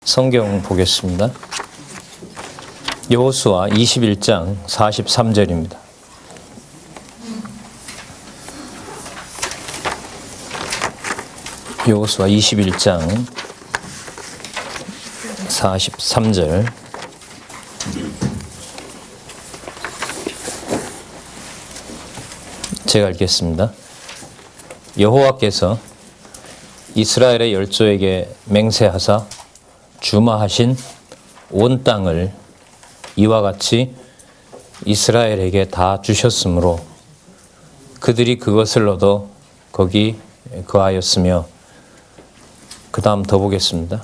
성경 보겠습니다. 여호수아 21장 43절입니다. 여호수아 21장 43절. 제가 읽겠습니다. 여호와께서 이스라엘의 열조에게 맹세하사 주마하신 온 땅을 이와 같이 이스라엘에게 다 주셨으므로 그들이 그것을 얻어 거기 거하였으며, 그 다음 더 보겠습니다.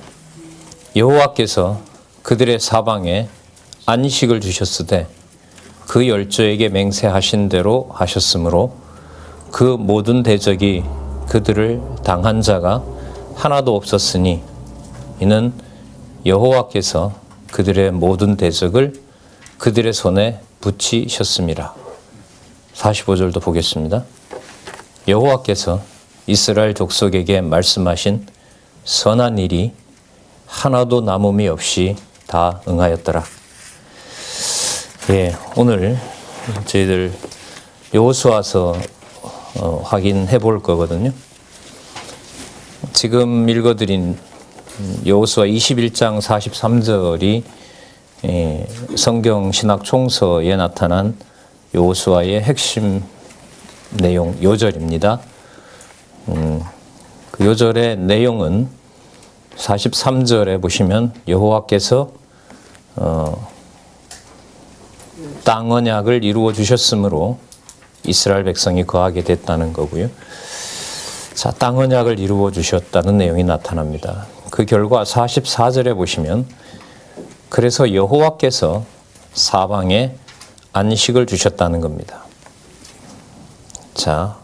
여호와께서 그들의 사방에 안식을 주셨으되 그 열조에게 맹세하신 대로 하셨으므로 그 모든 대적이 그들을 당한 자가 하나도 없었으니 이는 여호와께서 그들의 모든 대적을 그들의 손에 붙이셨음이라. 45절도 보겠습니다. 여호와께서 이스라엘 족속에게 말씀하신 선한 일이 하나도 남음이 없이 다 응하였더라. 예, 오늘 저희들 여호수아서 확인해 볼 거거든요. 지금 읽어드린 여호수아 21장 43절이 성경 신학 총서에 나타난 여호수아의 핵심 내용 요절입니다. 그 요절의 내용은 43절에 보시면 여호와께서 땅 언약을 이루어 주셨으므로 이스라엘 백성이 거하게 됐다는 거고요. 자, 땅 언약을 이루어 주셨다는 내용이 나타납니다. 그 결과 44절에 보시면 그래서 여호와께서 사방에 안식을 주셨다는 겁니다. 자,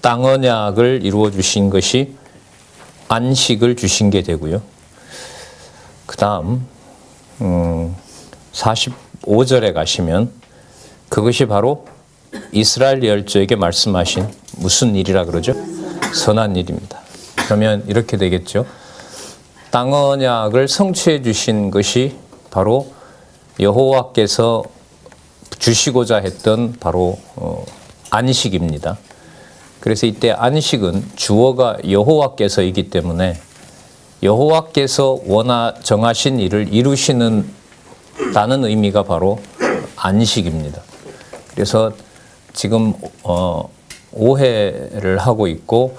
땅 언약을 이루어 주신 것이 안식을 주신 게 되고요. 그 다음 45절에 가시면 그것이 바로 이스라엘 열조에게 말씀하신 무슨 일이라 그러죠? 선한 일입니다. 그러면 이렇게 되겠죠. 땅 언약을 성취해 주신 것이 바로 여호와께서 주시고자 했던 바로 안식입니다. 그래서 이때 안식은 주어가 여호와께서이기 때문에 여호와께서 정하신 일을 이루시는 다는 의미가 바로 안식입니다. 그래서 지금 오해를 하고 있고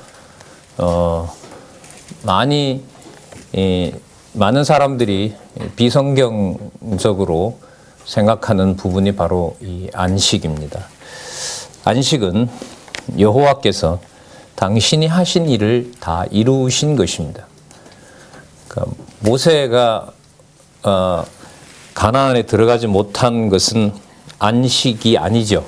많은 사람들이 비성경적으로 생각하는 부분이 바로 이 안식입니다. 안식은 여호와께서 당신이 하신 일을 다 이루신 것입니다. 그러니까 모세가 가나안에 들어가지 못한 것은 안식이 아니죠.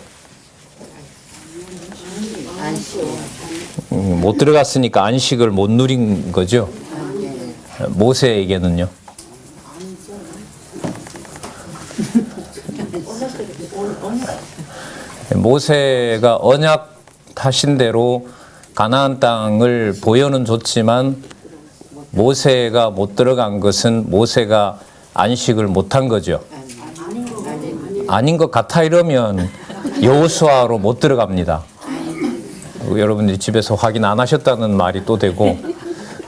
못 들어갔으니까 안식을 못 누린 거죠. 모세에게는요. 모세가 언약하신 대로 가나안 땅을 보여는 줬지만 모세가 못 들어간 것은 모세가 안식을 못한 거죠. 아닌 것 같아 이러면 여호수아로 못 들어갑니다. 여러분들이 집에서 확인 안 하셨다는 말이 또 되고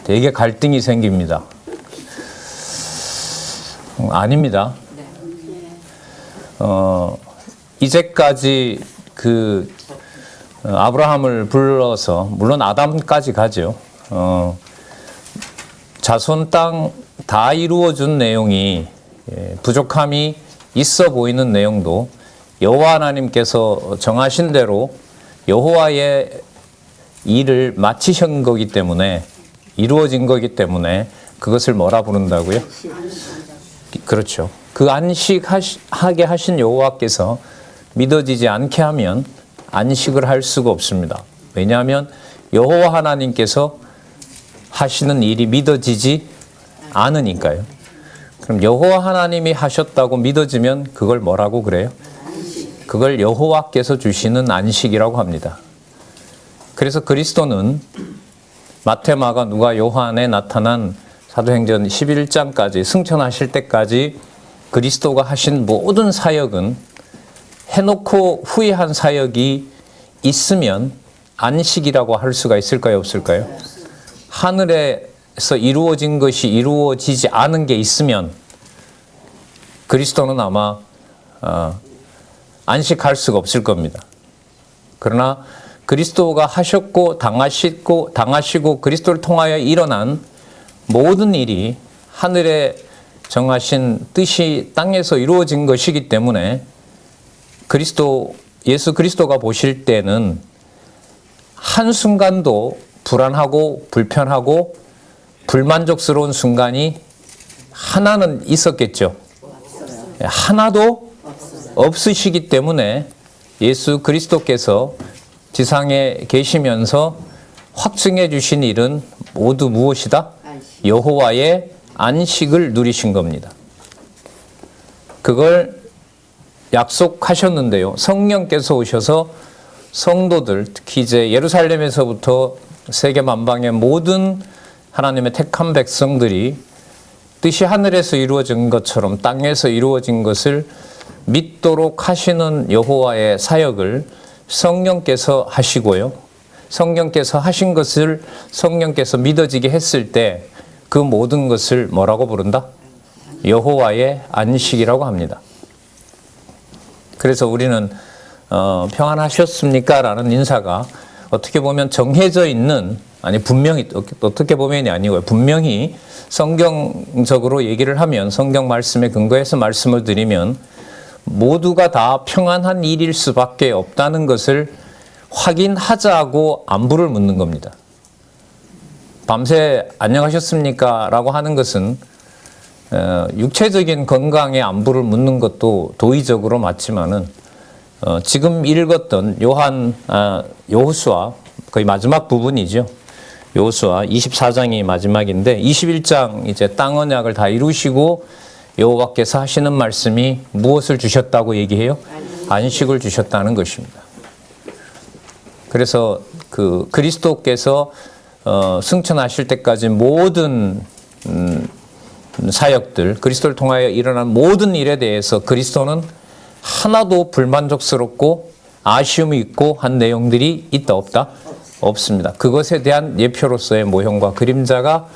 되게 갈등이 생깁니다. 아닙니다. 이제까지 그 아브라함을 불러서 물론 아담까지 가죠. 자손 땅 다 이루어준 내용이 부족함이 있어 보이는 내용도 여호와 하나님께서 정하신 대로 여호와의 일을 마치신 거기 때문에 이루어진 거기 때문에 그것을 뭐라 부른다고요? 그렇죠. 그 안식하게 하신 여호와께서 믿어지지 않게 하면 안식을 할 수가 없습니다. 왜냐하면 여호와 하나님께서 하시는 일이 믿어지지 않으니까요. 그럼 여호와 하나님이 하셨다고 믿어지면 그걸 뭐라고 그래요? 그걸 여호와께서 주시는 안식이라고 합니다. 그래서 그리스도는 마태, 마가, 누가, 요한에 나타난 사도행전 11장까지 승천하실 때까지 그리스도가 하신 모든 사역은 해놓고 후회한 사역이 있으면 안식이라고 할 수가 있을까요, 없을까요? 하늘에서 이루어진 것이 이루어지지 않은 게 있으면 그리스도는 아마 안식할 수가 없을 겁니다. 그러나 그리스도가 하셨고 당하시고 그리스도를 통하여 일어난 모든 일이 하늘에 정하신 뜻이 땅에서 이루어진 것이기 때문에 예수 그리스도가 보실 때는 한순간도 불안하고 불편하고 불만족스러운 순간이 하나는 있었겠죠. 하나도 없으시기 때문에 예수 그리스도께서 지상에 계시면서 확증해 주신 일은 모두 무엇이다? 여호와의 안식을 누리신 겁니다. 그걸 약속하셨는데요. 성령께서 오셔서 성도들, 특히 이제 예루살렘에서부터 세계 만방의 모든 하나님의 택한 백성들이 뜻이 하늘에서 이루어진 것처럼 땅에서 이루어진 것을 믿도록 하시는 여호와의 사역을 성령께서 하시고요. 성령께서 하신 것을 성령께서 믿어지게 했을 때 그 모든 것을 뭐라고 부른다? 여호와의 안식이라고 합니다. 그래서 우리는 평안하셨습니까? 라는 인사가 어떻게 보면 정해져 있는, 아니 분명히, 어떻게 보면이 아니고요. 분명히 성경적으로 얘기를 하면, 성경 말씀에 근거해서 말씀을 드리면 모두가 다 평안한 일일 수밖에 없다는 것을 확인하자고 안부를 묻는 겁니다. 밤새 안녕하셨습니까? 라고 하는 것은 육체적인 건강의 안부를 묻는 것도 도의적으로 맞지만은 지금 읽었던 여호수아 거의 마지막 부분이죠. 여호수아 24장이 마지막인데 21장 이제 땅 언약을 다 이루시고 여호와께서 하시는 말씀이 무엇을 주셨다고 얘기해요? 안식을 주셨다는 것입니다. 그래서 그 그리스도께서 승천하실 때까지 모든 사역들, 그리스도를 통하여 일어난 모든 일에 대해서 그리스도는 하나도 불만족스럽고 아쉬움이 있고 한 내용들이 있다 없다? 없습니다. 그것에 대한 예표로서의 모형과 그림자가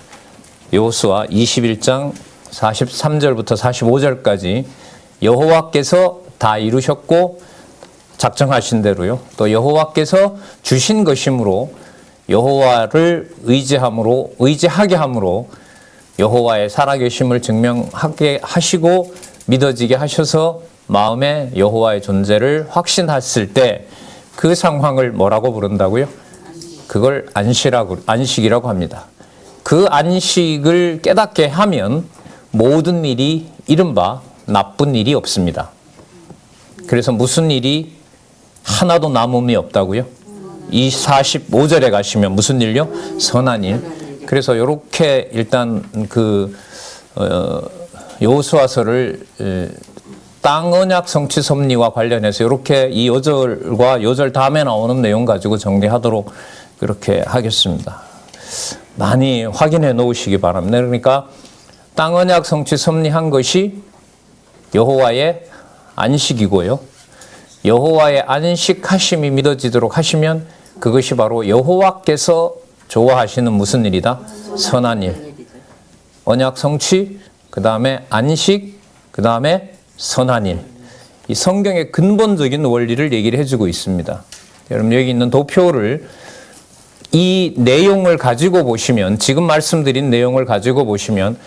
여호수아 21장 43절부터 45절까지 여호와께서 다 이루셨고 작정하신 대로요. 또 여호와께서 주신 것이므로 여호와를 의지하게 함으로 여호와의 살아계심을 증명하게 하시고 믿어지게 하셔서 마음에 여호와의 존재를 확신했을 때 그 상황을 뭐라고 부른다고요? 그걸 안식이라고 합니다. 그 안식을 깨닫게 하면 모든 일이 이른바 나쁜 일이 없습니다. 그래서 무슨 일이 하나도 남음이 없다고요? 이 45절에 가시면 무슨 일요? 선한 일. 그래서 이렇게 일단 그 여호수아서를 땅 언약 성취 섭리와 관련해서 이렇게 이 요절과 요절 다음에 나오는 내용 가지고 정리하도록 그렇게 하겠습니다. 많이 확인해 놓으시기 바랍니다. 그러니까 땅 언약 성취 섭리한 것이 여호와의 안식이고요. 여호와의 안식하심이 믿어지도록 하시면 그것이 바로 여호와께서 좋아하시는 무슨 일이다? 선한 일. 언약 성취, 그 다음에 안식, 그 다음에 선한 일. 이 성경의 근본적인 원리를 얘기를 해주고 있습니다. 여러분 여기 있는 도표를 이 내용을 가지고 보시면, 지금 말씀드린 내용을 가지고 보시면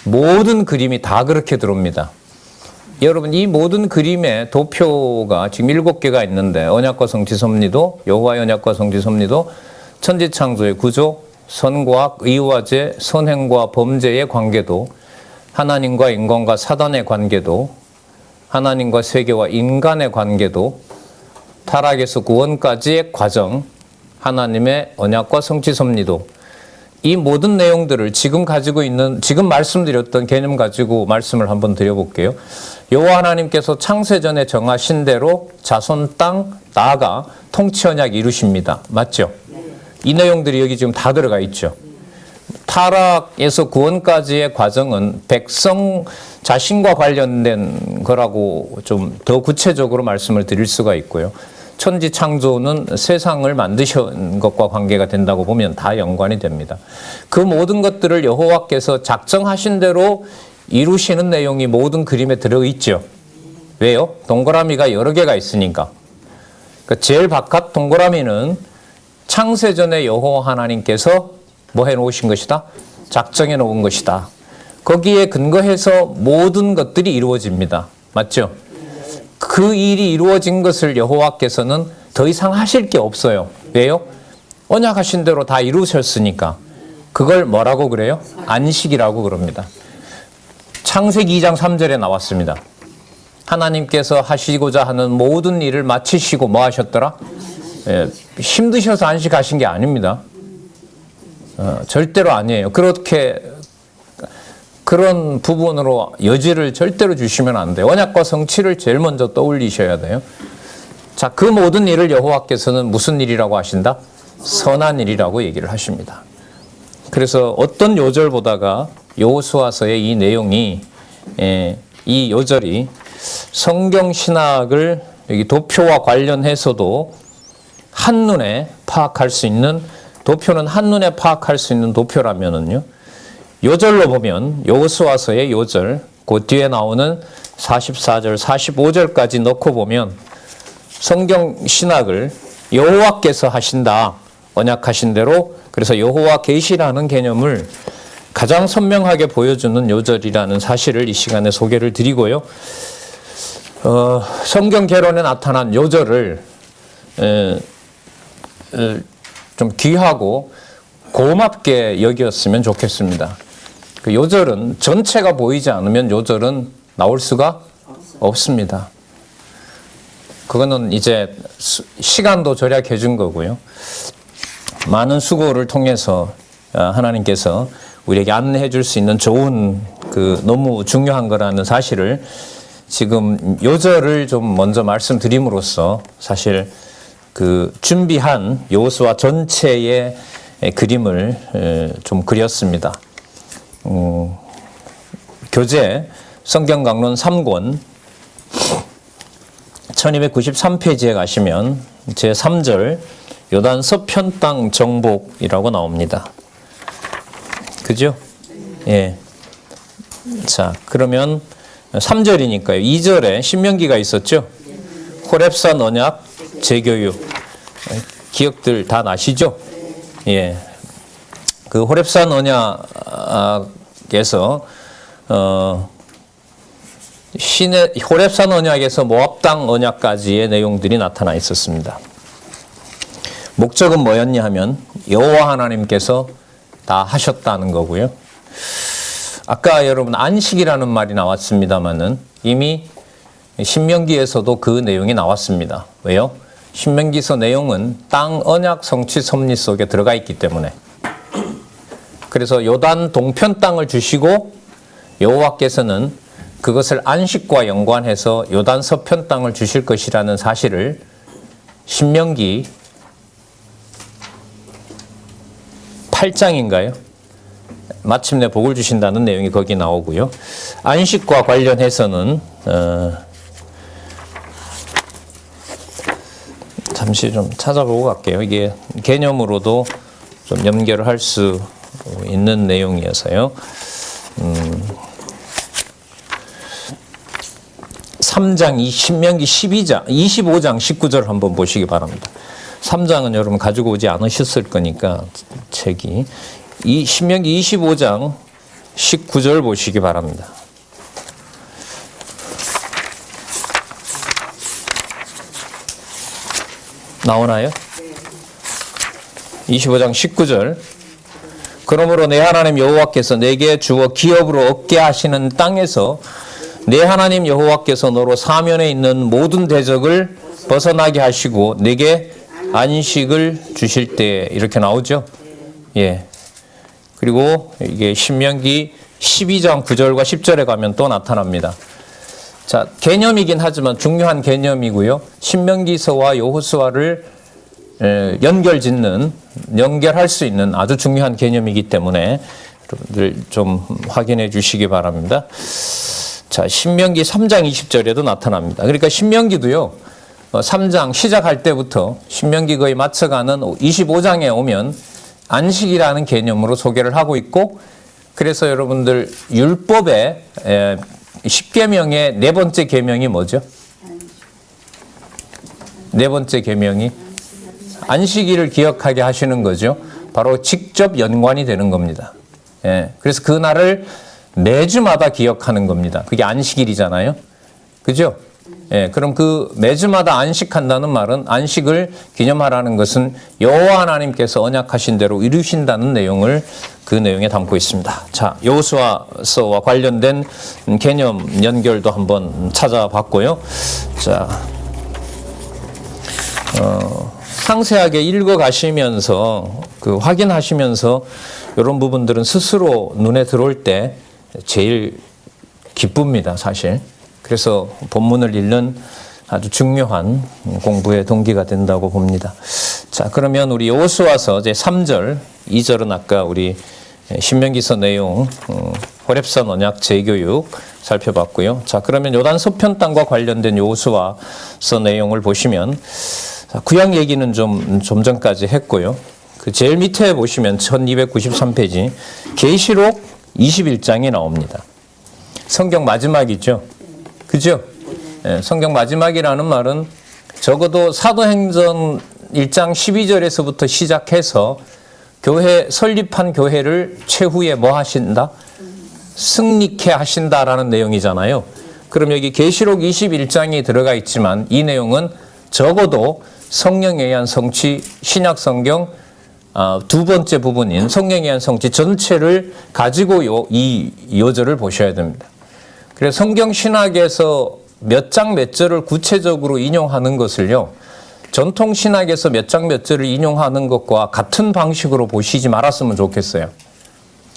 모든 그림이 다 그렇게 들어옵니다. 여러분 이 모든 그림의 도표가 지금 7개가 있는데 언약과 성취 섭리도, 여호와의 언약과 성취 섭리도, 천지창조의 구조, 선과악, 의와제, 선행과 범죄의 관계도, 하나님과 인간과 사단의 관계도, 하나님과 세계와 인간의 관계도, 타락에서 구원까지의 과정, 하나님의 언약과 성취 섭리도, 이 모든 내용들을 지금 가지고 있는, 지금 말씀드렸던 개념 가지고 말씀을 한번 드려볼게요. 여호와 하나님께서 창세전에 정하신 대로 자손 땅 나아가 통치 언약 이루십니다. 맞죠? 이 내용들이 여기 지금 다 들어가 있죠. 타락에서 구원까지의 과정은 백성 자신과 관련된 거라고 좀 더 구체적으로 말씀을 드릴 수가 있고요. 천지 창조는 세상을 만드신 것과 관계가 된다고 보면 다 연관이 됩니다. 그 모든 것들을 여호와께서 작정하신 대로 이루시는 내용이 모든 그림에 들어있죠. 왜요? 동그라미가 여러 개가 있으니까. 제일 바깥 동그라미는 창세전에 여호와 하나님께서 뭐 해놓으신 것이다? 작정해 놓은 것이다. 거기에 근거해서 모든 것들이 이루어집니다. 맞죠? 그 일이 이루어진 것을 여호와께서는 더 이상 하실 게 없어요. 왜요? 언약하신 대로 다 이루셨으니까. 그걸 뭐라고 그래요? 안식이라고 그럽니다. 창세기 2장 3절에 나왔습니다. 하나님께서 하시고자 하는 모든 일을 마치시고 뭐 하셨더라? 힘드셔서 안식하신 게 아닙니다. 절대로 아니에요. 그런 부분으로 여지를 절대로 주시면 안 돼요. 언약과 성취를 제일 먼저 떠올리셔야 돼요. 자, 그 모든 일을 여호와께서는 무슨 일이라고 하신다? 선한 일이라고 얘기를 하십니다. 그래서 어떤 요절보다가 여호수아서의 이 내용이, 이 요절이 성경 신학을 여기 도표와 관련해서도 한눈에 파악할 수 있는, 도표는 한눈에 파악할 수 있는 도표라면은요, 요절로 보면 여호수아서의 요절, 그 뒤에 나오는 44절, 45절까지 넣고 보면 성경 신학을 여호와께서 하신다, 언약하신 대로. 그래서 여호와 계시라는 개념을 가장 선명하게 보여주는 요절이라는 사실을 이 시간에 소개를 드리고요. 성경 개론에 나타난 요절을 좀 귀하고 고맙게 여겼으면 좋겠습니다. 그 요절은 전체가 보이지 않으면 요절은 나올 수가 없습니다. 그거는 이제 시간도 절약해 준 거고요. 많은 수고를 통해서 하나님께서 우리에게 안내해 줄 수 있는 좋은, 너무 중요한 거라는 사실을 지금 요절을 좀 먼저 말씀드림으로써 사실 준비한 여호수아 전체의 그림을 좀 그렸습니다. 교재 성경강론 3권 1293페이지에 가시면 제3절 요단 서편 땅 정복이라고 나옵니다. 그죠? 예. 자, 그러면 3절이니까요. 2절에 신명기가 있었죠? 호렙산 언약 재교육. 기억들 다 나시죠? 예. 그 호렙산 언약에서 호렙산 언약에서 모압 땅 언약까지의 내용들이 나타나 있었습니다. 목적은 뭐였냐 하면 여호와 하나님께서 다 하셨다는 거고요. 아까 여러분 안식이라는 말이 나왔습니다만은 이미 신명기에서도 그 내용이 나왔습니다. 왜요? 신명기서 내용은 땅 언약 성취 섭리 속에 들어가 있기 때문에. 그래서 요단 동편 땅을 주시고 여호와께서는 그것을 안식과 연관해서 요단 서편 땅을 주실 것이라는 사실을 신명기 8장인가요? 마침내 복을 주신다는 내용이 거기 나오고요. 안식과 관련해서는 잠시 좀 찾아보고 갈게요. 이게 개념으로도 좀 연결을 할 수 있는 내용이어서요. 3장, 신명기 12장, 25장 19절 한번 보시기 바랍니다. 3장은 여러분 가지고 오지 않으셨을 거니까 책이. 신명기 25장 19절 보시기 바랍니다. 나오나요? 25장 19절. 그러므로 내 하나님 여호와께서 내게 주어 기업으로 얻게 하시는 땅에서 내 하나님 여호와께서 너로 사면에 있는 모든 대적을 벗어나게 하시고 내게 안식을 주실 때, 이렇게 나오죠. 예. 그리고 이게 신명기 12장 9절과 10절에 가면 또 나타납니다. 자, 개념이긴 하지만 중요한 개념이고요. 신명기서와 여호수아를 연결할 수 있는 아주 중요한 개념이기 때문에 여러분들 좀 확인해 주시기 바랍니다. 자, 신명기 3장 20절에도 나타납니다. 그러니까 신명기도요, 3장 시작할 때부터 신명기 거의 맞춰가는 25장에 오면 안식이라는 개념으로 소개를 하고 있고, 그래서 여러분들 율법의 10계명의 네 번째 계명이 뭐죠? 네 번째 계명이 안식일을 기억하게 하시는 거죠. 바로 직접 연관이 되는 겁니다. 그래서 그 날을 매주마다 기억하는 겁니다. 그게 안식일이잖아요. 그죠? 그럼 그 매주마다 안식한다는 말은, 안식을 기념하라는 것은 여호와 하나님께서 언약하신 대로 이루신다는 내용을 그 내용에 담고 있습니다. 자, 여호수아서와 관련된 개념 연결도 한번 찾아봤고요. 자, 상세하게 읽어가시면서 확인하시면서 이런 부분들은 스스로 눈에 들어올 때 제일 기쁩니다, 사실. 그래서 본문을 읽는 아주 중요한 공부의 동기가 된다고 봅니다. 자, 그러면 우리 여호수아서 제 3절, 2절은 아까 우리 신명기서 내용, 호렙산 언약 재교육 살펴봤고요. 자, 그러면 요단 서편 땅과 관련된 여호수아서 내용을 보시면, 구약 얘기는 좀 전까지 했고요. 그 제일 밑에 보시면 1293페이지 계시록 21장이 나옵니다. 성경 마지막이죠. 그죠? 성경 마지막이라는 말은 적어도 사도행전 1장 12절에서부터 시작해서 설립한 교회를 최후에 뭐 하신다? 승리케 하신다라는 내용이잖아요. 그럼 여기 계시록 21장이 들어가 있지만 이 내용은 적어도 성령에 의한 성취, 신약 성경 두 번째 부분인 성령에 의한 성취 전체를 가지고 이 요절을 보셔야 됩니다. 그래서 성경 신학에서 몇 장 몇 절을 구체적으로 인용하는 것을요, 전통 신학에서 몇 장 몇 절을 인용하는 것과 같은 방식으로 보시지 말았으면 좋겠어요.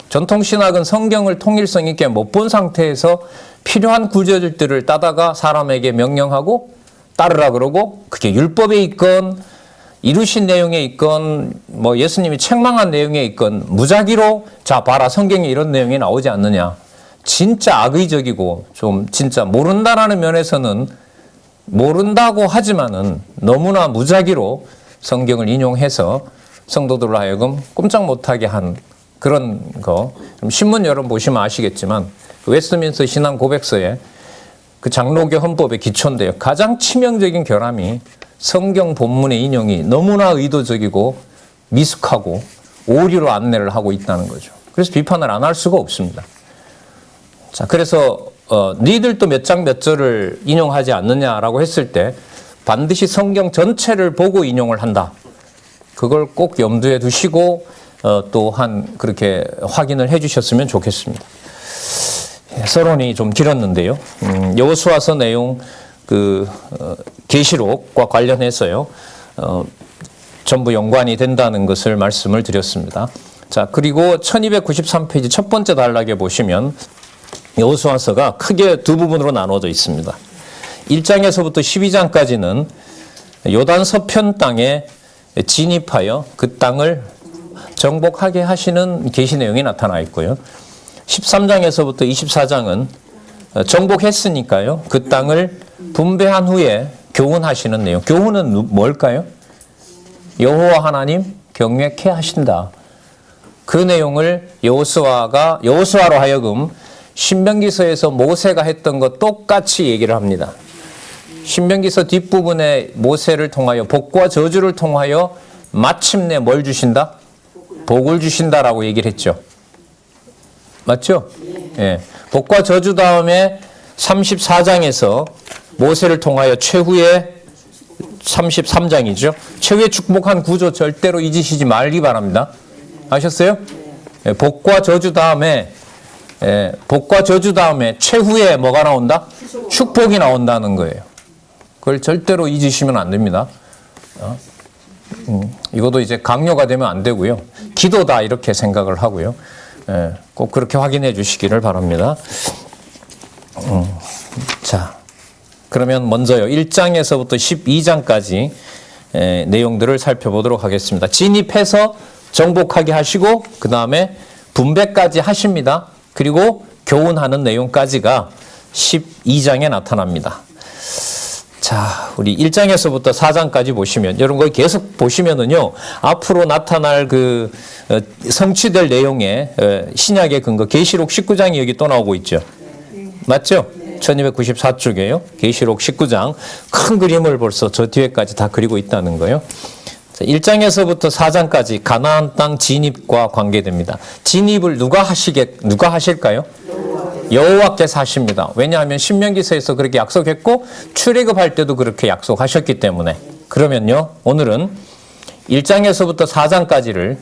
전통 신학은 성경을 통일성 있게 못 본 상태에서 필요한 구절들을 따다가 사람에게 명령하고 따르라 그러고, 그게 율법에 있건 이루신 내용에 있건 뭐 예수님이 책망한 내용에 있건 무작위로 자 봐라, 성경에 이런 내용이 나오지 않느냐. 진짜 악의적이고 좀 진짜 모른다라는 면에서는 모른다고 하지만은 너무나 무작위로 성경을 인용해서 성도들로 하여금 꼼짝 못하게 한 그런 거. 신문 여러분 보시면 아시겠지만 그 웨스트민스터 신앙 고백서에 그 장로교 헌법의 기초인데요, 가장 치명적인 결함이 성경 본문의 인용이 너무나 의도적이고 미숙하고 오류로 안내를 하고 있다는 거죠. 그래서 비판을 안 할 수가 없습니다. 자, 그래서 니들도 몇 장 몇 절을 인용하지 않느냐라고 했을 때 반드시 성경 전체를 보고 인용을 한다. 그걸 꼭 염두에 두시고 또한 그렇게 확인을 해 주셨으면 좋겠습니다. 서론이 좀 길었는데요. 여호수아서 내용 계시록과 관련해서요, 전부 연관이 된다는 것을 말씀을 드렸습니다. 자, 그리고 1293페이지 첫 번째 단락에 보시면 여호수아서가 크게 두 부분으로 나눠져 있습니다. 1장에서부터 12장까지는 요단 서편 땅에 진입하여 그 땅을 정복하게 하시는 계시 내용이 나타나 있고요. 13장에서부터 24장은 정복했으니까요, 그 땅을 분배한 후에 교훈하시는 내용. 교훈은 뭘까요? 여호와 하나님 경외케 하신다. 그 내용을 여호수아로 하여금 신명기서에서 모세가 했던 것 똑같이 얘기를 합니다. 신명기서 뒷부분에 모세를 통하여 복과 저주를 통하여 마침내 뭘 주신다? 복을 주신다라고 얘기를 했죠. 맞죠? 예. 복과 저주 다음에 34장에서 모세를 통하여 최후의 33장이죠. 최후의 축복한 구조 절대로 잊으시지 말기 바랍니다. 아셨어요? 예. 복과 저주 다음에 최후에 뭐가 나온다? 축복이 나온다는 거예요. 그걸 절대로 잊으시면 안 됩니다. 이것도 이제 강요가 되면 안 되고요. 기도다 이렇게 생각을 하고요. 꼭 그렇게 확인해 주시기를 바랍니다. 자, 그러면 먼저요. 1장에서부터 12장까지 내용들을 살펴보도록 하겠습니다. 진입해서 정복하게 하시고 그 다음에 분배까지 하십니다. 그리고 교훈하는 내용까지가 12장에 나타납니다. 자, 우리 1장에서부터 4장까지 보시면 이런 거 계속 보시면은요, 앞으로 나타날 그 성취될 내용의 신약의 근거, 계시록 19장이 여기 또 나오고 있죠. 맞죠? 1294쪽이에요. 계시록 19장. 큰 그림을 벌써 저 뒤에까지 다 그리고 있다는 거예요. 1장에서부터 4장까지 가나안 땅 진입과 관계됩니다. 진입을 누가 하실까요? 여호와께서 하십니다. 왜냐하면 신명기서에서 그렇게 약속했고 출애굽할 때도 그렇게 약속하셨기 때문에. 그러면요, 오늘은 1장에서부터 4장까지를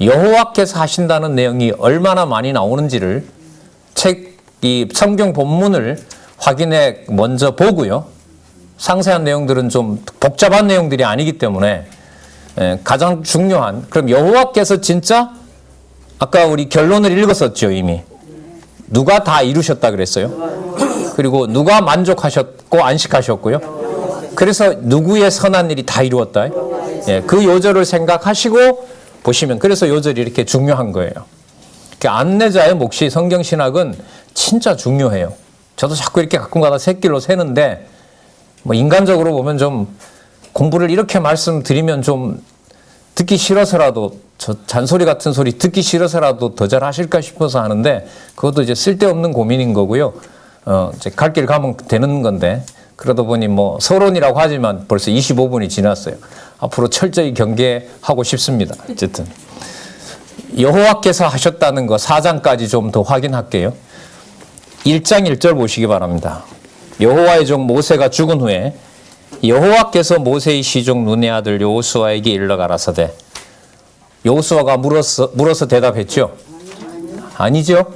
여호와께서 하신다는 내용이 얼마나 많이 나오는지를 이 성경 본문을 확인해 먼저 보고요. 상세한 내용들은 좀 복잡한 내용들이 아니기 때문에 가장 중요한, 그럼 여호와께서 진짜 아까 우리 결론을 읽었었죠, 이미. 누가 다 이루셨다 그랬어요. 그리고 누가 만족하셨고 안식하셨고요. 그래서 누구의 선한 일이 다 이루었다. 그 요절을 생각하시고 보시면, 그래서 요절이 이렇게 중요한 거예요. 안내자의 몫이 성경신학은 진짜 중요해요. 저도 자꾸 이렇게 가끔 가다 새길로 새는데, 뭐 인간적으로 보면 좀 공부를 이렇게 말씀드리면 좀 듣기 싫어서라도, 저 잔소리 같은 소리 듣기 싫어서라도 더 잘하실까 싶어서 하는데, 그것도 이제 쓸데없는 고민인 거고요. 이제 갈 길 가면 되는 건데, 그러다 보니 뭐 서론이라고 하지만 벌써 25분이 지났어요. 앞으로 철저히 경계하고 싶습니다. 어쨌든 여호와께서 하셨다는 거 4장까지 좀 더 확인할게요. 1장 1절 보시기 바랍니다. 여호와의 종 모세가 죽은 후에 여호와께서 모세의 시종 눈의 아들 여호수아에게 일러 가라사대. 여호수아가 물어서 대답했죠? 아니죠?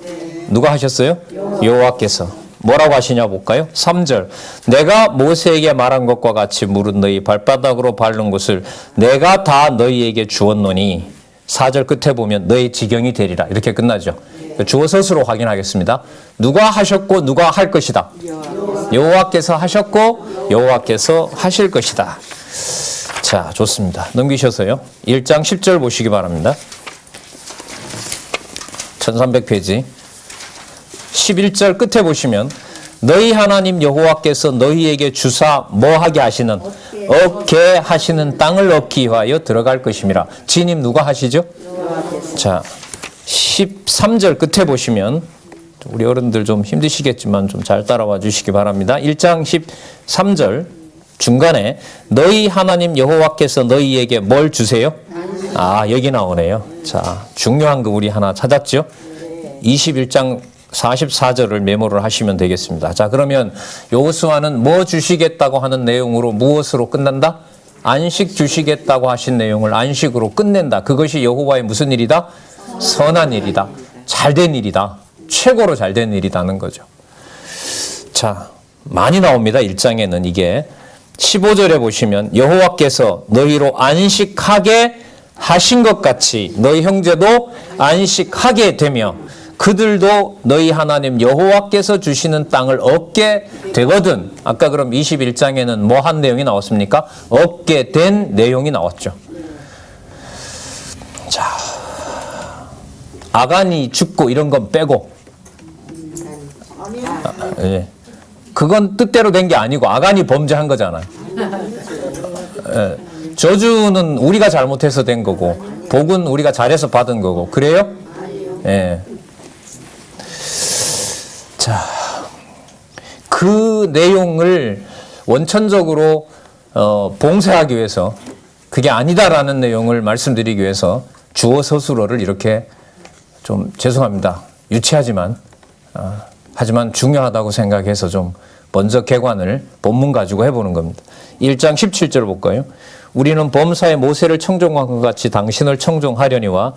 누가 하셨어요? 여호와께서. 뭐라고 하시냐 볼까요? 3절. 내가 모세에게 말한 것과 같이 물은 너희 발바닥으로 밟는 곳을 내가 다 너희에게 주었노니. 4절 끝에 보면 너의 지경이 되리라. 이렇게 끝나죠. 주어 서술로 확인하겠습니다. 누가 하셨고 누가 할 것이다. 여호와께서 하셨고 여호와께서 하실 것이다. 자, 좋습니다. 넘기셔서요. 1장 10절 보시기 바랍니다. 1300페이지. 11절 끝에 보시면 너희 하나님 여호와께서 너희에게 주사 뭐하게 하시는 얻게 하시는 땅을 얻기 위하여 들어갈 것임이라. 진입 누가 하시죠? 자, 13절 끝에 보시면 우리 어른들 좀 힘드시겠지만 좀 잘 따라와 주시기 바랍니다. 1장 13절 중간에 너희 하나님 여호와께서 너희에게 뭘 주세요? 아, 여기 나오네요. 자, 중요한 거 우리 하나 찾았죠? 21장 44절을 메모를 하시면 되겠습니다. 자, 그러면 여호수아는 뭐 주시겠다고 하는 내용으로 무엇으로 끝난다? 안식 주시겠다고 하신 내용을 안식으로 끝낸다. 그것이 여호와의 무슨 일이다? 선한 일이다. 잘된 일이다. 최고로 잘된 일이라는 거죠. 자, 많이 나옵니다. 1장에는 이게. 15절에 보시면 여호와께서 너희로 안식하게 하신 것 같이 너희 형제도 안식하게 되며 그들도 너희 하나님 여호와께서 주시는 땅을 얻게 되거든. 아까 그럼 21장에는 뭐 한 내용이 나왔습니까? 얻게 된 내용이 나왔죠. 자, 아간이 죽고 이런 건 빼고. 예. 그건 뜻대로 된 게 아니고 아간이 범죄한 거잖아요. 예. 저주는 우리가 잘못해서 된 거고 복은 우리가 잘해서 받은 거고. 그래요? 예. 자, 그 내용을 원천적으로 봉쇄하기 위해서, 그게 아니다라는 내용을 말씀드리기 위해서 주어 서술어를 이렇게 좀 죄송합니다. 유치하지만 하지만 중요하다고 생각해서 좀 먼저 개관을 본문 가지고 해보는 겁니다. 1장 17절 볼까요? 우리는 범사에 모세를 청종한 것 같이 당신을 청종하려니와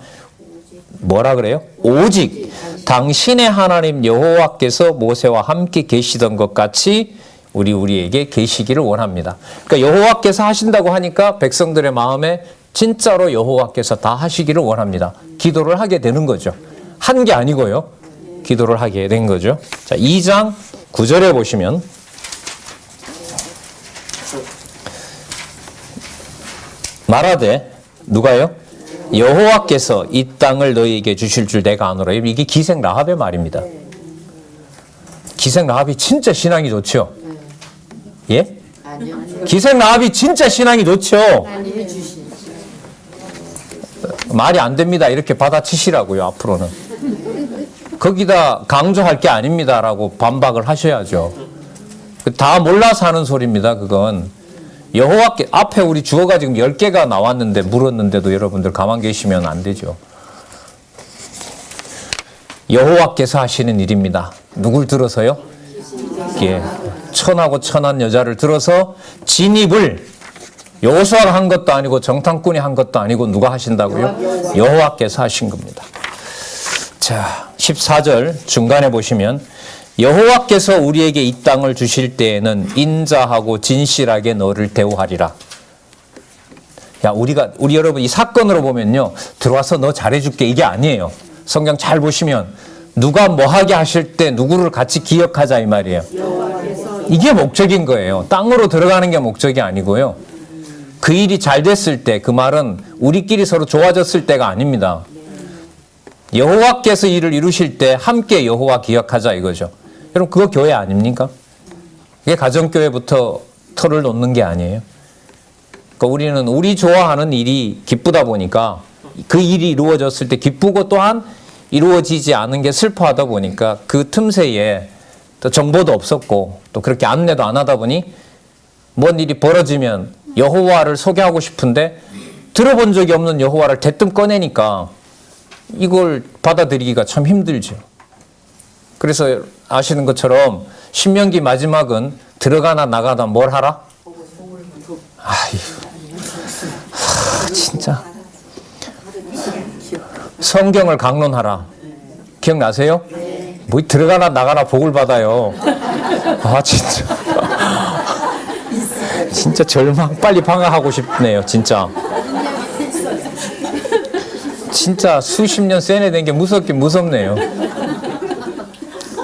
뭐라 그래요? 오직 당신의 하나님 여호와께서 모세와 함께 계시던 것 같이 우리에게 계시기를 원합니다. 그러니까 여호와께서 하신다고 하니까 백성들의 마음에 진짜로 여호와께서 다 하시기를 원합니다. 기도를 하게 되는 거죠. 한 게 아니고요. 기도를 하게 된 거죠. 자, 2장 9절에 보시면 말하되 누가요? 여호와께서 이 땅을 너희에게 주실 줄 내가 아노라. 이게 기생 라합의 말입니다. 기생 라합이 진짜 신앙이 좋죠. 예? 기생 라합이 진짜 신앙이 좋죠. 말이 안 됩니다. 이렇게 받아치시라고요. 앞으로는. 거기다 강조할 게 아닙니다라고 반박을 하셔야죠. 다 몰라서 하는 소리입니다. 그건. 여호와께 앞에 우리 주어가 지금 10개가 나왔는데 물었는데도 여러분들 가만 계시면 안 되죠. 여호와께서 하시는 일입니다. 누굴 들어서요? 예, 천하고 천한 여자를 들어서 진입을 여호수아가 한 것도 아니고 정탐꾼이 한 것도 아니고 누가 하신다고요? 여호와께서 하신 겁니다. 자, 14절 중간에 보시면 여호와께서 우리에게 이 땅을 주실 때에는 인자하고 진실하게 너를 대우하리라. 야, 우리 여러분 이 사건으로 보면요, 들어와서 너 잘해줄게 이게 아니에요. 성경 잘 보시면 누가 뭐 하게 하실 때 누구를 같이 기억하자 이 말이에요. 이게 목적인 거예요. 땅으로 들어가는 게 목적이 아니고요. 그 일이 잘 됐을 때, 그 말은 우리끼리 서로 좋아졌을 때가 아닙니다. 여호와께서 일을 이루실 때 함께 여호와 기억하자 이거죠. 여러분 그거 교회 아닙니까? 이게 가정교회부터 털을 놓는 게 아니에요. 그러니까 우리는 우리 좋아하는 일이 기쁘다 보니까 그 일이 이루어졌을 때 기쁘고 또한 이루어지지 않은 게 슬퍼하다 보니까 그 틈새에 또 정보도 없었고 또 그렇게 안내도 안 하다 보니 뭔 일이 벌어지면 여호와를 소개하고 싶은데 들어본 적이 없는 여호와를 대뜸 꺼내니까 이걸 받아들이기가 참 힘들죠. 그래서 아시는 것처럼 신명기 마지막은 들어가나 나가나 뭘 하라? 아휴, 진짜 성경을 강론하라. 기억나세요? 뭐 들어가나 나가나 복을 받아요. 아 진짜 진짜 절망 빨리 방황하고 싶네요. 진짜 수십 년 세뇌된 게 무섭긴 무섭네요.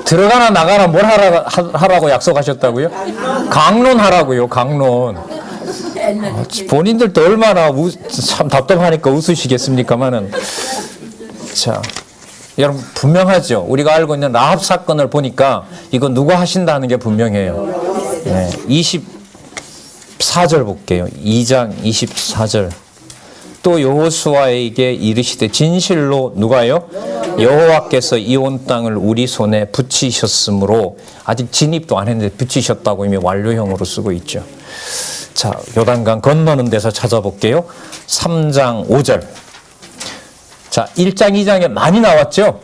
들어가나 나가나 뭘 하라고 약속하셨다고요? 강론하라고요. 강론. 본인들도 얼마나 참 답답하니까 웃으시겠습니까마는. 자, 여러분 분명하죠. 우리가 알고 있는 라합 사건을 보니까 이거 누가 하신다는 게 분명해요. 네, 24절 볼게요. 2장 24절. 또 여호수아에게 이르시되 진실로 누가요? 여호와께서 이 온 땅을 우리 손에 붙이셨으므로. 아직 진입도 안 했는데 붙이셨다고 이미 완료형으로 쓰고 있죠. 자, 요단강 건너는 데서 찾아볼게요. 3장 5절. 자, 1장 2장에 많이 나왔죠?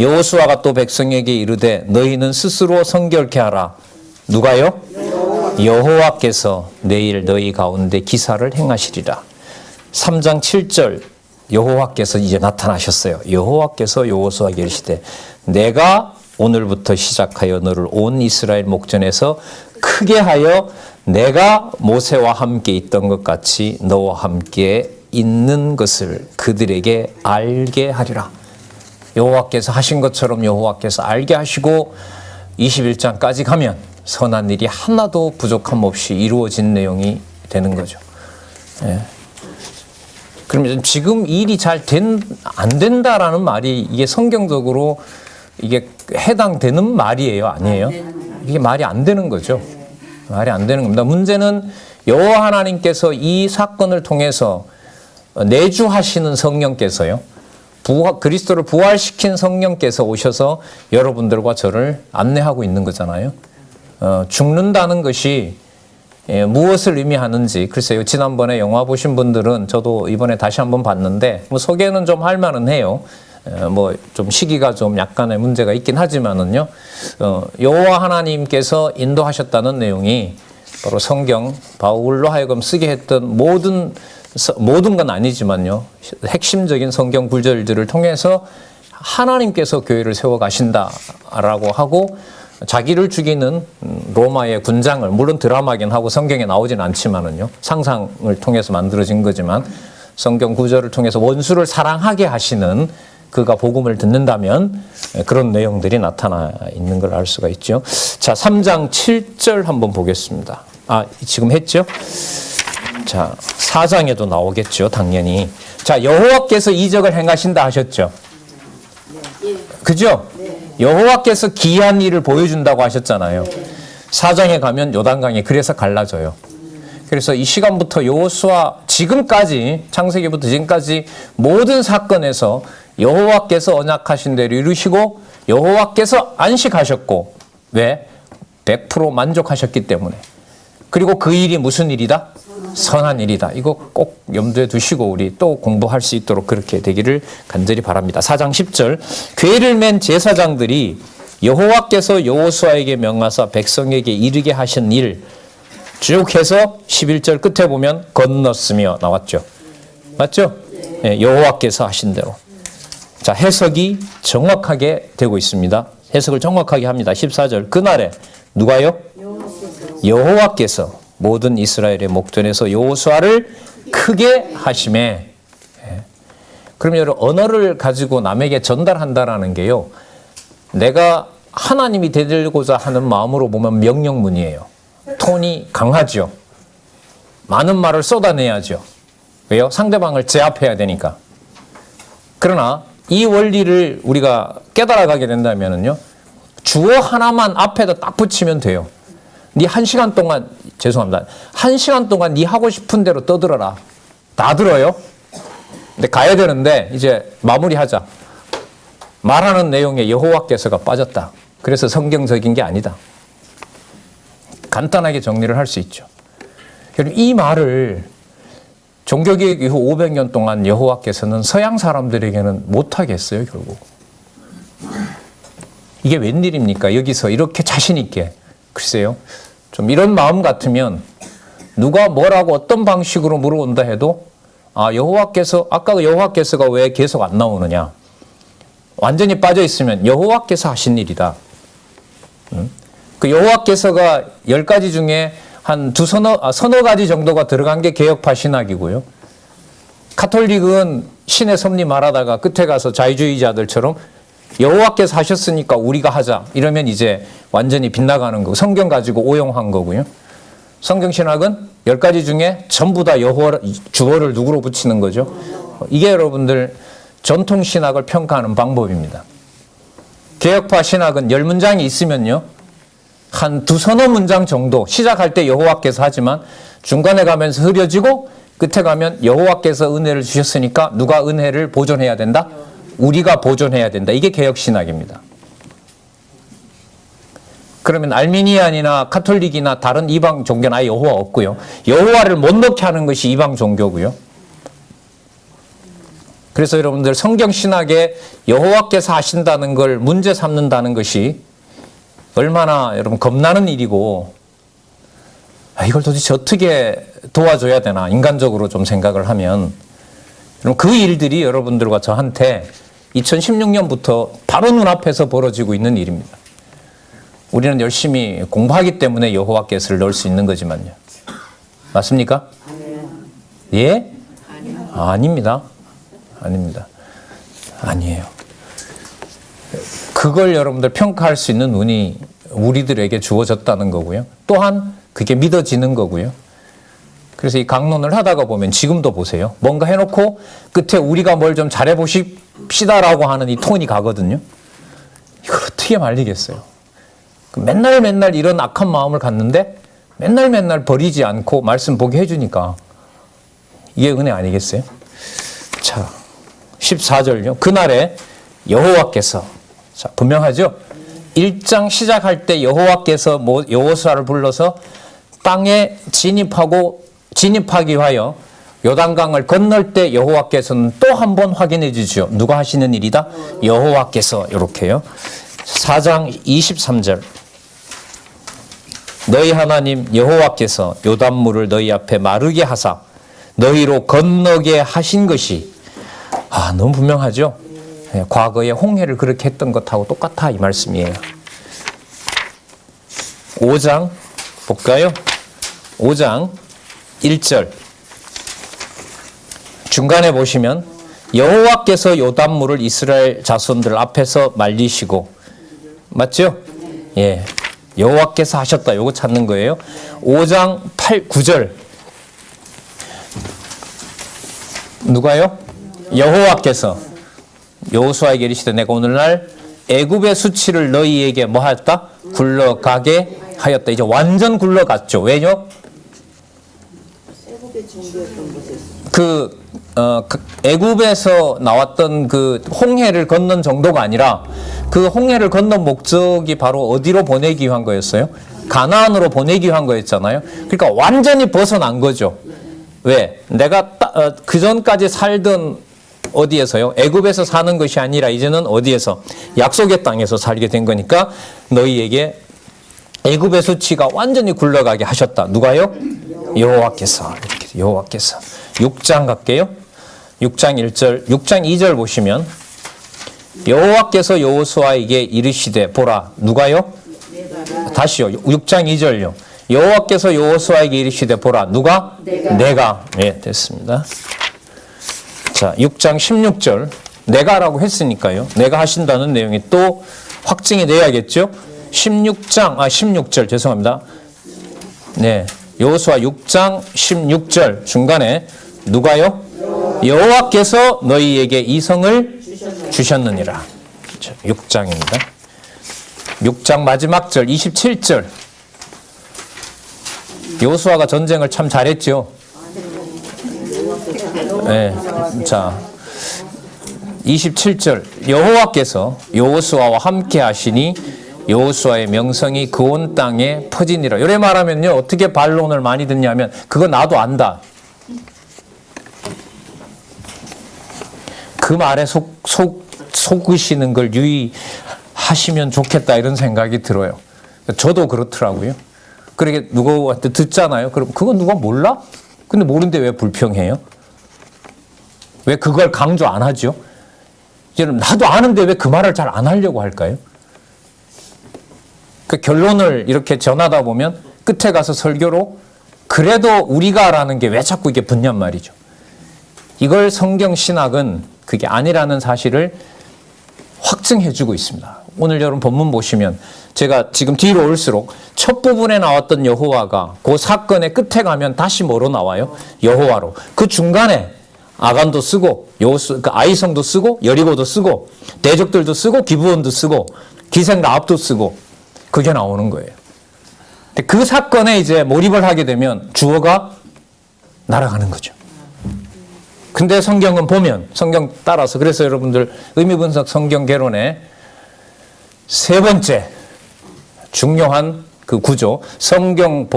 여호수아가 또 백성에게 이르되 너희는 스스로 성결케 하라. 누가요? 여호와께서 내일 너희 가운데 기사를 행하시리라. 3장 7절 여호와께서 이제 나타나셨어요. 여호와께서 여호수아에게 이르시되 내가 오늘부터 시작하여 너를 온 이스라엘 목전에서 크게 하여 내가 모세와 함께 있던 것 같이 너와 함께 있는 것을 그들에게 알게 하리라. 여호와께서 하신 것처럼 여호와께서 알게 하시고 21장까지 가면 선한 일이 하나도 부족함 없이 이루어진 내용이 되는 거죠. 예. 그러면 지금 일이 안 된다라는 말이 이게 성경적으로 이게 해당되는 말이에요? 아니에요? 이게 말이 안 되는 거죠. 말이 안 되는 겁니다. 문제는 여호와 하나님께서 이 사건을 통해서 내주하시는 성령께서요. 그리스도를 부활시킨 성령께서 오셔서 여러분들과 저를 안내하고 있는 거잖아요. 죽는다는 것이 무엇을 의미하는지 글쎄요. 지난번에 영화 보신 분들은 저도 이번에 다시 한번 봤는데 뭐 소개는 좀 할 만은 해요. 뭐 좀 시기가 좀 약간의 문제가 있긴 하지만은요. 여호와 하나님께서 인도하셨다는 내용이 바로 성경 바울로 하여금 쓰게 했던 모든 건 아니지만요. 핵심적인 성경 구절들을 통해서 하나님께서 교회를 세워 가신다라고 하고 자기를 죽이는 로마의 군장을, 물론 드라마긴 하고 성경에 나오진 않지만은요. 상상을 통해서 만들어진 거지만 성경 구절을 통해서 원수를 사랑하게 하시는 그가 복음을 듣는다면 그런 내용들이 나타나 있는 걸 알 수가 있죠. 자, 3장 7절 한번 보겠습니다. 지금 했죠? 자, 4장에도 나오겠죠, 당연히. 자, 여호와께서 이적을 행하신다 하셨죠. 그죠? 여호와께서 기이한 일을 보여준다고 하셨잖아요. 4장에 가면 요단강이 그래서 갈라져요. 그래서 이 시간부터 여호수아 지금까지, 창세기부터 지금까지 모든 사건에서 여호와께서 언약하신 대로 이루시고 여호와께서 안식하셨고, 왜? 100% 만족하셨기 때문에. 그리고 그 일이 무슨 일이다? 선한 일이다. 이거 꼭 염두에 두시고 우리 또 공부할 수 있도록 그렇게 되기를 간절히 바랍니다. 4장 10절, 궤를 맨 제사장들이 여호와께서 여호수아에게 명하사 백성에게 이르게 하신 일 쭉 해서 11절 끝에 보면 건넜으며 나왔죠. 맞죠? 네, 여호와께서 하신 대로. 자, 해석이 정확하게 되고 있습니다. 해석을 정확하게 합니다. 14절, 그날에 누가요? 여호와께서 모든 이스라엘의 목전에서 여호수아를 크게 하심에. 그럼 여러분, 언어를 가지고 남에게 전달한다라는 게요, 내가 하나님이 되려고자 하는 마음으로 보면 명령문이에요. 톤이 강하죠. 많은 말을 쏟아내야죠. 왜요? 상대방을 제압해야 되니까. 그러나 이 원리를 우리가 깨달아가게 된다면요, 주어 하나만 앞에다 딱 붙이면 돼요. 네 1시간 동안, 죄송합니다, 1시간 동안 네 하고 싶은 대로 떠들어라. 다 들어요. 근데 가야 되는데 이제 마무리하자. 말하는 내용에 여호와께서가 빠졌다. 그래서 성경적인 게 아니다. 간단하게 정리를 할 수 있죠. 이 말을 종교개혁 이후 500년 동안 여호와께서는 서양 사람들에게는 못하겠어요, 결국. 이게 웬일입니까? 여기서 이렇게 자신 있게. 글쎄요. 좀 이런 마음 같으면 누가 뭐라고 어떤 방식으로 물어온다 해도, 아, 여호와께서, 아까 그 여호와께서가 왜 계속 안 나오느냐. 완전히 빠져 있으면 여호와께서 하신 일이다. 그 여호와께서가 10가지 중에 한 서너 가지 정도가 들어간 게 개혁파 신학이고요. 카톨릭은 신의 섭리 말하다가 끝에 가서 자유주의자들처럼 여호와께서 하셨으니까 우리가 하자. 이러면 이제 완전히 빗나가는 거고, 성경 가지고 오용한 거고요. 성경 신학은 10가지 중에 전부 다 주어를 누구로 붙이는 거죠. 이게 여러분들 전통 신학을 평가하는 방법입니다. 개혁파 신학은 10문장이 있으면요, 한 두서너 문장 정도 시작할 때 여호와께서 하지만 중간에 가면서 흐려지고 끝에 가면 여호와께서 은혜를 주셨으니까 누가 은혜를 보존해야 된다? 우리가 보존해야 된다. 이게 개혁 신학입니다. 그러면 알미니안이나 카톨릭이나 다른 이방 종교는 아예 여호와 없고요. 여호와를 못 넣게 하는 것이 이방 종교고요. 그래서 여러분들 성경 신학에 여호와께서 하신다는 걸 문제 삼는다는 것이 얼마나 여러분 겁나는 일이고, 이걸 도대체 어떻게 도와줘야 되나 인간적으로 좀 생각을 하면, 그 일들이 여러분들과 저한테 2016년부터 바로 눈앞에서 벌어지고 있는 일입니다. 우리는 열심히 공부하기 때문에 여호와께서를 넣을 수 있는 거지만요. 맞습니까? 예? 아닙니다. 아닙니다. 아니에요. 그걸 여러분들 평가할 수 있는 눈이 우리들에게 주어졌다는 거고요. 또한 그게 믿어지는 거고요. 그래서 이 강론을 하다가 보면 지금도 보세요. 뭔가 해놓고 끝에 우리가 뭘 좀 잘해보십시다라고 하는 이 톤이 가거든요. 이걸 어떻게 말리겠어요? 맨날 이런 악한 마음을 갖는데 맨날 버리지 않고 말씀 보게 해주니까 이게 은혜 아니겠어요? 자, 14절요. 그날에 여호와께서, 자, 분명하죠? 1장 시작할 때 여호와께서 여호수아를 불러서 땅에 진입하기 위하여 요단강을 건널 때 여호와께서는 또 한 번 확인해 주죠. 누가 하시는 일이다? 여호와께서. 이렇게요. 4장 23절. 너희 하나님 여호와께서 요단물을 너희 앞에 마르게 하사 너희로 건너게 하신 것이, 너무 분명하죠? 네, 과거에 홍해를 그렇게 했던 것하고 똑같아 이 말씀이에요. 5장 볼까요? 5장 1절 중간에 보시면 여호와께서 요단물을 이스라엘 자손들 앞에서 말리시고, 맞죠? 예, 여호와께서 하셨다. 요거 찾는 거예요. 5장 8, 9절 누가요? 여호와께서 여호수아에게 이르시되 내가 오늘날 애굽의 수치를 너희에게 뭐 하였다? 굴러가게 하였다. 이제 완전 굴러갔죠. 왜요? 애굽에서 나왔던 그 홍해를 건넌 정도가 아니라 그 홍해를 건넌 목적이 바로 어디로 보내기 위한 거였어요? 가나안으로 보내기 위한 거였잖아요. 그러니까 완전히 벗어난 거죠. 왜? 내가 그 전까지 살던 어디에서요? 애굽에서 사는 것이 아니라 이제는 어디에서? 약속의 땅에서 살게 된 거니까 너희에게 애굽의 수치가 완전히 굴러가게 하셨다. 누가요? 여호와께서. 이렇게 여호와께서. 6장 갈게요. 6장 1절, 6장 2절 보시면 여호와께서 여호수아에게 이르시되 보라. 누가요? 다시요. 6장 2절요. 여호와께서 여호수아에게 이르시되 보라. 누가? 내가. 예, 됐습니다. 자, 6장 16절. 내가라고 했으니까요. 내가 하신다는 내용이 또 확증이 돼야겠죠? 16절 죄송합니다. 네. 여호수아 6장 16절 중간에 누가요? 여호와께서 너희에게 이 성을 주셨느니라. 6장입니다. 6장 마지막 절 27절. 여호수아가 전쟁을 참 잘했죠. 네. 자, 27절. 여호와께서 여호수아와 함께 하시니 여호수아의 명성이 그 온 땅에 퍼지니라. 이래 말하면요, 어떻게 반론을 많이 듣냐면 그거 나도 안다. 그 말에 속으시는 걸 유의하시면 좋겠다 이런 생각이 들어요. 저도 그렇더라고요. 그렇게 누구한테 듣잖아요. 그럼 그건 누가 몰라? 근데 모르는데 왜 불평해요? 왜 그걸 강조 안 하죠? 여러분, 나도 아는데 왜 그 말을 잘 안 하려고 할까요? 그 결론을 이렇게 전하다 보면 끝에 가서 설교로 그래도 우리가라는 게 왜 자꾸 이게 붙냔 말이죠. 이걸 성경 신학은 그게 아니라는 사실을 확증해 주고 있습니다. 오늘 여러분 본문 보시면 제가 지금 뒤로 올수록 첫 부분에 나왔던 여호와가 그 사건의 끝에 가면 다시 뭐로 나와요? 여호와로. 그 중간에 아간도 쓰고 그 아이성도 쓰고 여리고도 쓰고 대적들도 쓰고 기브온도 쓰고 기생 라합도 쓰고 그게 나오는 거예요. 근데 그 사건에 이제 몰입을 하게 되면 주어가 날아가는 거죠. 근데 성경은 보면 성경 따라서 그래서 여러분들 의미분석 성경 개론의 세 번째 중요한 그 구조 성경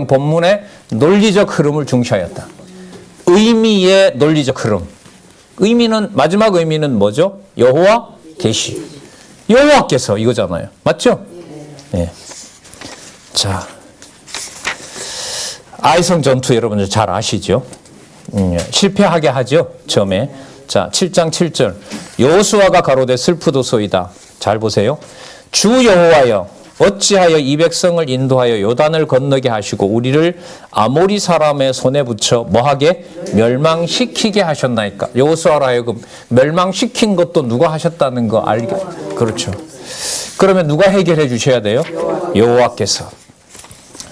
본문의 논리적 흐름을 중시하였다. 의미의 논리적 흐름. 의미는 마지막 의미는 뭐죠? 여호와 계시. 여호와께서 이거잖아요. 맞죠? 네. 자, 아이성 전투 여러분들 잘 아시죠? 실패하게 하죠. 처음에. 자, 7장 7절. 여호수아가 가로되 슬프도소이다. 잘 보세요. 주 여호와여 어찌하여 이 백성을 인도하여 요단을 건너게 하시고 우리를 아모리 사람의 손에 붙여 뭐하게? 멸망시키게 하셨나이까. 여호수아로 하여금 멸망시킨 것도 누가 하셨다는 거 알게. 그렇죠. 그러면 누가 해결해 주셔야 돼요? 여호와께서.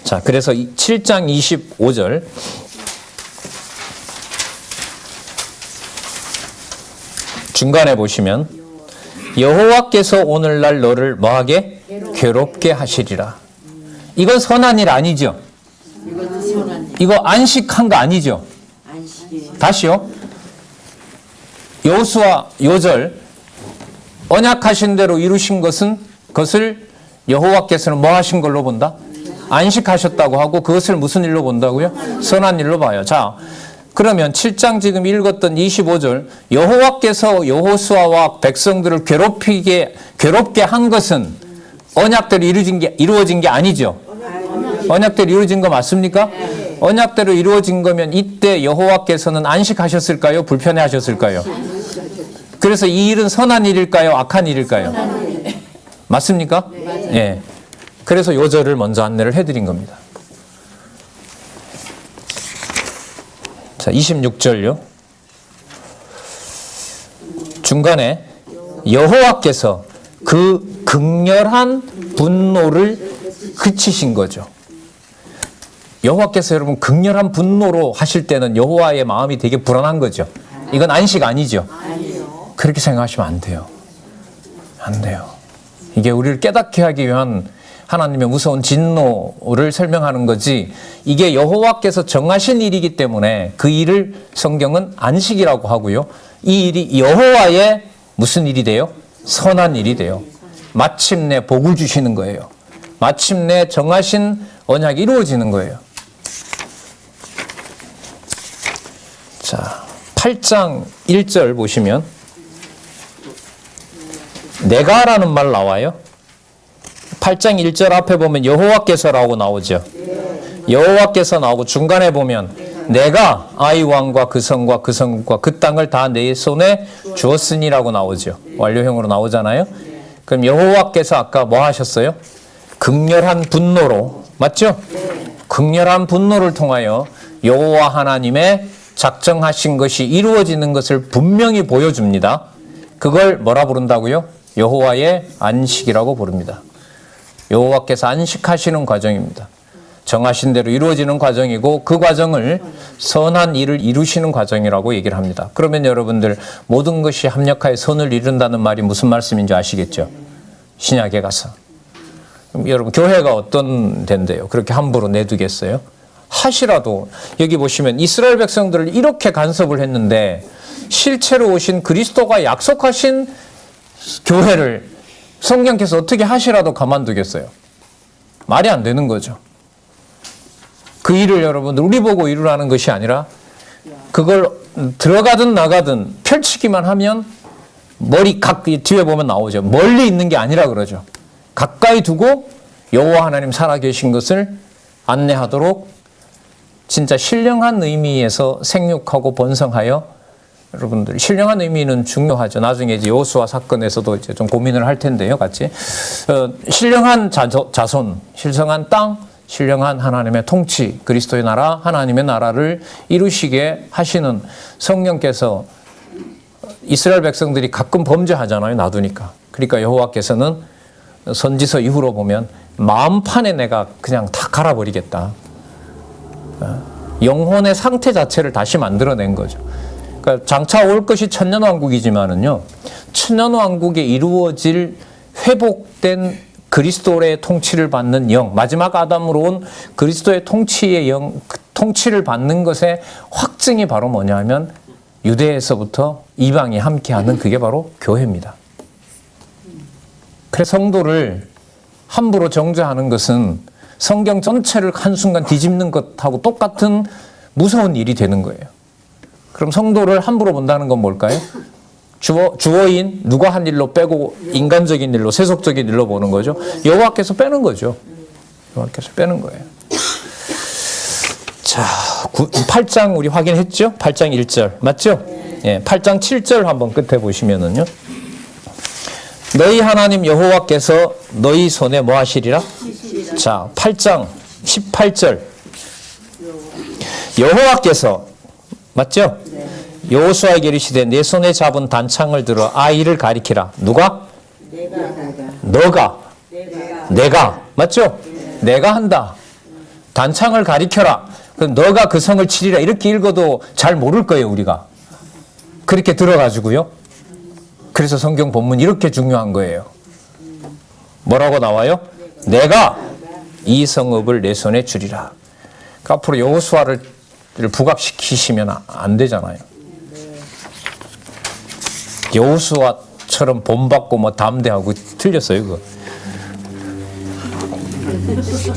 자, 그래서 7장 25절 중간에 보시면 여호와께서 오늘날 너를 뭐하게? 괴롭게 하시리라. 이건 선한 일 아니죠? 이거 안식한 거 아니죠? 다시요. 여호수아 요절 언약하신 대로 이루신 것을 여호와께서는 뭐 하신 걸로 본다? 안식하셨다고 하고 그것을 무슨 일로 본다고요? 선한 일로 봐요. 자, 그러면 7장 지금 읽었던 25절 여호와께서 여호수아와 백성들을 괴롭게 한 것은 언약대로 이루어진 게 아니죠. 언약대로 이루어진 거 맞습니까? 언약대로 이루어진 거면 이때 여호와께서는 안식하셨을까요? 불편해하셨을까요? 그래서 이 일은 선한 일일까요? 악한 일일까요? 맞습니까? 예. 그래서 요절을 먼저 안내를 해드린 겁니다. 자, 26절요. 중간에 여호와께서 그 극렬한 분노를 그치신 거죠. 여호와께서 여러분 극렬한 분노로 하실 때는 여호와의 마음이 되게 불안한 거죠. 이건 안식 아니죠. 그렇게 생각하시면 안 돼요. 안 돼요. 이게 우리를 깨닫게 하기 위한 하나님의 무서운 진노를 설명하는 거지, 이게 여호와께서 정하신 일이기 때문에 그 일을 성경은 안식이라고 하고요. 이 일이 여호와의 무슨 일이 돼요? 선한 일이 돼요. 마침내 복을 주시는 거예요. 마침내 정하신 언약이 이루어지는 거예요. 자, 8장 1절 보시면 내가라는 말 나와요. 8장 1절 앞에 보면 여호와께서라고 나오죠. 여호와께서 나오고 중간에 보면 내가 아이 왕과 그 성과 그 성과 그 땅을 다 내 손에 주었으니라고 나오죠. 완료형으로 나오잖아요. 그럼 여호와께서 아까 뭐 하셨어요? 극렬한 분노로, 맞죠? 극렬한 분노를 통하여 여호와 하나님의 작정하신 것이 이루어지는 것을 분명히 보여줍니다. 그걸 뭐라 부른다고요? 여호와의 안식이라고 부릅니다. 여호와께서 안식하시는 과정입니다. 정하신 대로 이루어지는 과정이고 그 과정을 선한 일을 이루시는 과정이라고 얘기를 합니다. 그러면 여러분들 모든 것이 합력하여 선을 이룬다는 말이 무슨 말씀인지 아시겠죠? 신약에 가서. 여러분 교회가 어떤 데인데요? 그렇게 함부로 내두겠어요? 하시라도 여기 보시면 이스라엘 백성들을 이렇게 간섭을 했는데 실체로 오신 그리스도가 약속하신 교회를 성령께서 어떻게 하시라도 가만두겠어요? 말이 안 되는 거죠. 그 일을 여러분들 우리 보고 이루라는 것이 아니라 그걸 들어가든 나가든 펼치기만 하면 머리 뒤에 보면 나오죠. 멀리 있는 게 아니라 그러죠. 가까이 두고 여호와 하나님 살아계신 것을 안내하도록 진짜 신령한 의미에서 생육하고 번성하여, 여러분들 신령한 의미는 중요하죠. 나중에 이제 여호수아 사건에서도 이제 좀 고민을 할 텐데요, 같이 신령한 자손, 신성한 땅, 신령한 하나님의 통치, 그리스도의 나라, 하나님의 나라를 이루시게 하시는 성령께서 이스라엘 백성들이 가끔 범죄하잖아요, 놔두니까. 그러니까 여호와께서는 선지서 이후로 보면 마음판에 내가 그냥 다 갈아버리겠다. 영혼의 상태 자체를 다시 만들어낸 거죠. 그러니까 장차 올 것이 천년왕국이지만은요, 천년왕국에 이루어질 회복된 그리스도의 통치를 받는 영, 마지막 아담으로 온 그리스도의 통치의 영, 통치를 받는 것의 확증이 바로 뭐냐 하면 유대에서부터 이방이 함께하는 그게 바로 교회입니다. 그래서 성도를 함부로 정죄하는 것은 성경 전체를 한순간 뒤집는 것하고 똑같은 무서운 일이 되는 거예요. 그럼 성도를 함부로 본다는 건 뭘까요? 주어인 누가 한 일로 빼고 인간적인 일로, 세속적인 일로 보는 거죠. 여호와께서 빼는 거죠. 여호와께서 빼는 거예요. 자, 8장 우리 확인했죠? 8장 1절 맞죠? 예, 8장 7절 한번 끝에 보시면은요. 너희 하나님 여호와께서 너희 손에 뭐 하시리라? 자, 8장 18절 여호와께서, 맞죠? 여호수아에게 이르시되 내 손에 잡은 단창을 들어 아이를 가리키라. 누가? 너가. 내가. 맞죠? 내가 한다. 단창을 가리켜라. 그럼 너가 그 성을 치리라. 이렇게 읽어도 잘 모를 거예요, 우리가. 그렇게 들어가지고요. 그래서 성경 본문이 이렇게 중요한 거예요. 뭐라고 나와요? 내가 이 성읍을 내 손에 주리라. 그러니까 앞으로 여호수아를 부각시키시면 안 되잖아요. 여호수아처럼 본받고 뭐 담대하고 틀렸어요, 그거.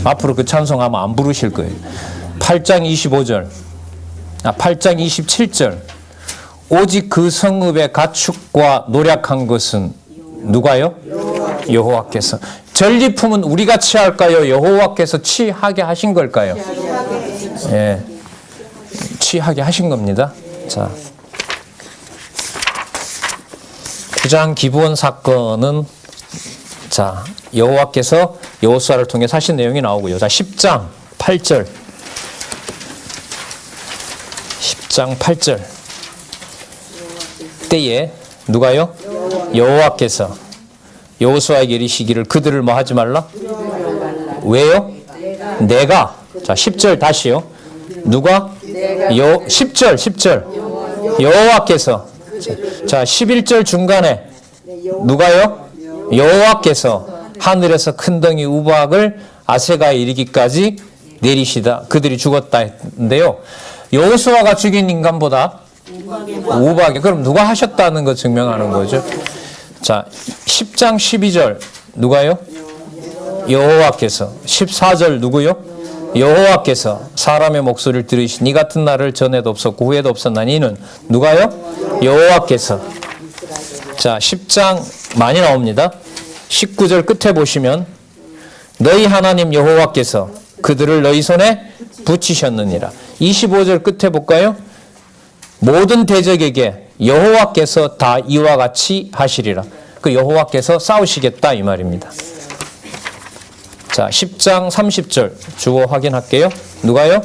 앞으로 그 찬송하면 안 부르실 거예요. 8장 25절, 8장 27절. 오직 그 성읍의 가축과 노력한 것은 누가요? 여호와께서. 전리품은 우리가 취할까요? 여호와께서 취하게 하신 걸까요? 예, 취하게 하신 겁니다. 자, 구장 기브온 사건은 자, 여호와께서 여호수아를 통해 하신 내용이 나오고요. 자, 10장 8절. 10장 8절. 때에 누가요? 여호와께서 여호수아에게 이르시기를 그들을 뭐 하지 말라? 왜요? 내가 자, 10절 다시요. 누가? 10절. 여호와께서. 자, 11절 중간에 누가요? 여호와께서 하늘에서 큰 덩이 우박을 아세가에 이르기까지 내리시다. 그들이 죽었다 했는데요. 여호수아가 죽인 인간보다 우박이. 그럼 누가 하셨다는 거 증명하는 거죠. 자, 10장 12절 누가요? 여호와께서. 14절 누구요? 여호와께서 사람의 목소리를 들으시니 이 같은 날을 전에도 없었고 후에도 없었나니 이는 누가요? 여호와께서. 자, 10장 많이 나옵니다. 19절 끝에 보시면 너희 하나님 여호와께서 그들을 너희 손에 붙이셨느니라. 25절 끝에 볼까요? 모든 대적에게 여호와께서 다 이와 같이 하시리라. 그 여호와께서 싸우시겠다 이 말입니다. 자, 10장 30절 주어 확인할게요. 누가요?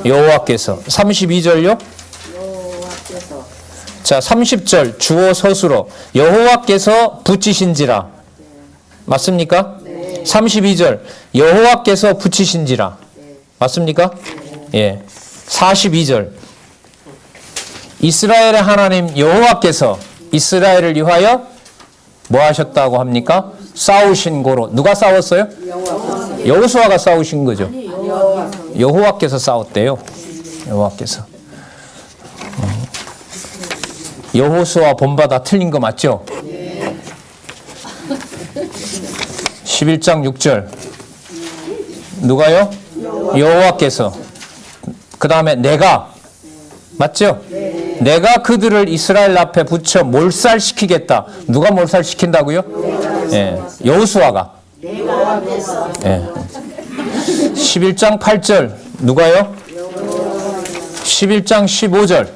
여호와께서. 32절요? 자, 30절 주어 서술어 여호와께서 붙이신지라. 맞습니까? 32절 여호와께서 붙이신지라. 맞습니까? 예. 42절 이스라엘의 하나님 여호와께서 이스라엘을 위하여 뭐 하셨다고 합니까? 싸우신 고로. 누가 싸웠어요? 여호수아가 싸우신 거죠. 여호와께서 싸웠대요. 여호와께서. 여호수아 본받아 틀린 거 맞죠? 11장 6절 누가요? 여호와께서. 그 다음에 내가. 맞죠? 내가 그들을 이스라엘 앞에 붙여 몰살시키겠다. 누가 몰살시킨다고요? 예, 여호수아가. 예. 11장 8절 누가요? 11장 15절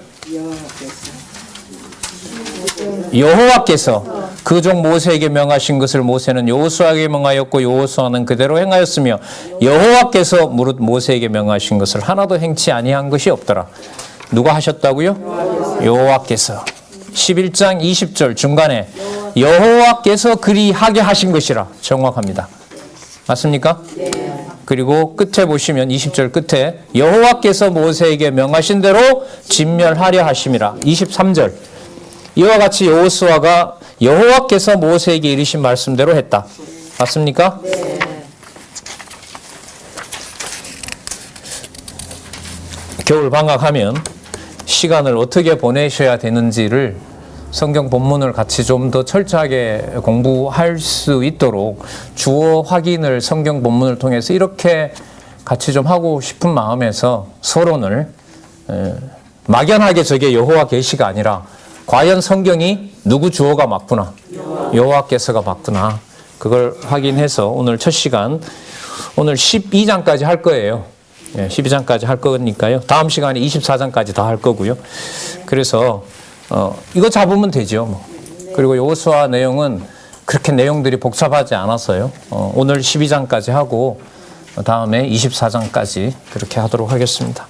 여호와께서 그 종 모세에게 명하신 것을 모세는 여호수아에게 명하였고 여호수아는 그대로 행하였으며 여호와께서 무릇 모세에게 명하신 것을 하나도 행치 아니한 것이 없더라. 누가 하셨다고요? 여호와께서. 11장 20절 중간에 여호와께서 그리하게 하신 것이라. 정확합니다. 맞습니까? 그리고 끝에 보시면 20절 끝에 여호와께서 모세에게 명하신 대로 진멸하려 하심이라. 23절 이와 같이 여호수아가 여호와께서 모세에게 이르신 말씀대로 했다. 맞습니까? 겨울 방학하면 시간을 어떻게 보내셔야 되는지를 성경 본문을 같이 좀 더 철저하게 공부할 수 있도록 주어 확인을 성경 본문을 통해서 이렇게 같이 좀 하고 싶은 마음에서 서론을 막연하게 저게 여호와 계시가 아니라 과연 성경이 누구 주어가 맞구나, 여호와께서가 맞구나, 그걸 확인해서 오늘 첫 시간 오늘 12장까지 할 거예요. 12장까지 할 거니까요. 다음 시간에 24장까지 다 할 거고요. 그래서 이거 잡으면 되죠. 뭐. 그리고 여호수아 내용은 그렇게 내용들이 복잡하지 않아서요. 오늘 12장까지 하고 다음에 24장까지 그렇게 하도록 하겠습니다.